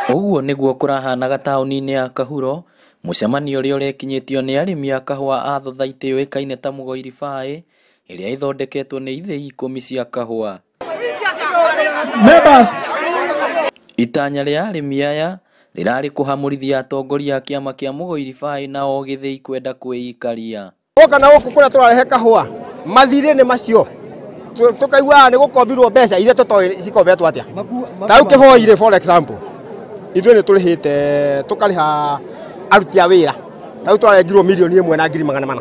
Uguo niguo kurahanaga tauni-ini ya Kahuro, mucemanio uria urekinyitio ni arimi a kahua a Thothaitĩ yoĩkaine ta Mũgoiri Baĩ, iria ithondeketwo ni ithĩi 10 cia kahua. Itanya ria arimi aya rirari kuhamurithia atongoria a kiama kia Mũgoiri Baĩ na o gĩthĩi kwenda kwĩikaria. Kana gũkũ kũrĩa tũrarehe kahua mathirĩ-inĩ macio tukaigua nĩ gũkombirwo mbeca iria tũtoĩ cikombetwo atĩa. Ta rĩu Kĩboi-rĩ for example ithuĩ nĩ tũrĩhĩte tũkarĩha aruti a wĩra. Ta rĩu twarengirwo mirioni 1,400,000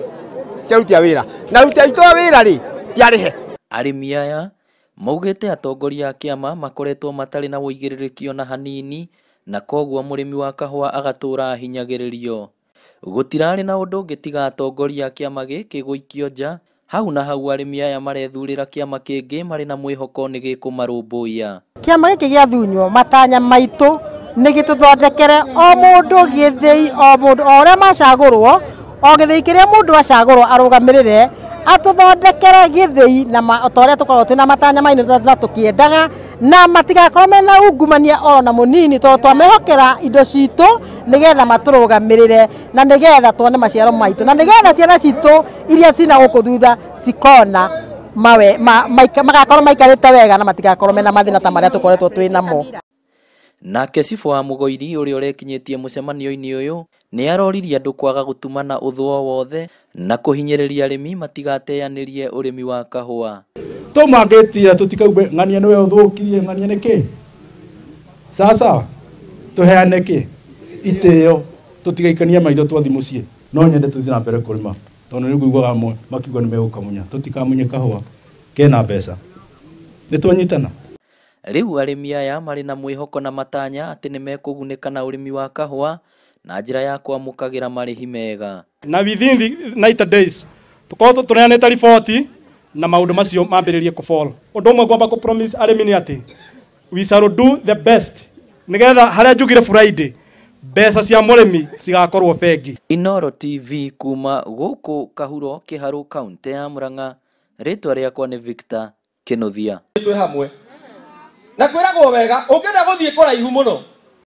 cia aruti a wĩra, na aruti aitũ a wĩra-rĩ tiarĩhe. Arimi aya maugĩte atongoria a kiama makoretwo matarĩ na ũigĩrĩrĩki ona hanini, na koguo mũrĩmi wa kahua agatũra ahinyagĩrĩrio. Gũtirarĩ na ũndũ ũngĩ tiga atongoria a kiama gĩkĩ gũikio nja, hau na hau arimi aya marethurĩra kiama kĩngĩ marĩ na mwĩhoko nĩ gĩkũmarũmbũiya. Kiama gĩkĩ gĩathunyo matanya maitũ nĩ gĩtũthondekere o mũndũ gĩthĩi, o mũndũ o ũrĩa macagũrwo, o gĩthĩi kĩrĩa mũndũ acagũrwo arũgamĩrĩre, atũthondekere gĩthĩi na o ta ũrĩa tũkoragwo twĩna matanya maitũ na tũkĩendaga, na matigakorwo mena ungumania ona mũnini, tondũ twamehokera indo citũ nĩgetha matũrũgamĩrĩre na nĩgetha tuone maciaro maitũ, na nĩgetha ciana citũ iria cina gũkũ thutha cikona magakorwo maikarĩte wega na matigakorwo mena mathĩna ta marĩa tũkoretwo twĩnamo. Nake cibũ wa Mũgoiri ũrĩa ũrekinyĩtie mũcemanio-inĩ ũyũ nĩ aroririe andũ kwaga gũtumana ũthũ o wothe na kũhinyĩrĩria arĩmi matigateanĩrie ũrĩmi wa kahua. Tũmangĩtira tũtikauge ng'ania nĩwe ũthũkirie, ng'ania nĩkĩ? Sasa tũheane kĩ? Itĩo tũtigaikania maitho twathi mũciĩ, no nyende tũthiĩ na mbere kũrĩma, tondũ nĩ nguiguaga amwe makiuga nĩ megũkamunya, tũtikamunye kahua kena mbeca. Nĩ twanyitana. Rĩu arĩmi aya marĩ na mwĩhoko na matanya atĩ nĩ mekũgunĩka na ũrĩmi wa kahua na njĩra ya kwamũkagĩra marĩhi mega. Na within the 90 days tũkorwo tũneanĩte riboti na maũndũ macio mambĩrĩrie kũfall. Ũndũ ũmwe ngwamba kũ-promise arĩmi nĩ atĩ we shall do the best nĩgetha harĩa njugire Friday mbeca cia mũrĩmi cigakorwo bengi. Inooro TV kuma gũkũ Kahuro, Kĩharũ, kaunti ya Murang'a, rĩtwa rĩakwa nĩ Victor Kĩnuthia. Twĩ hamwe na kwĩragwo wega ũngĩenda gũthiĩ kũraihu mũno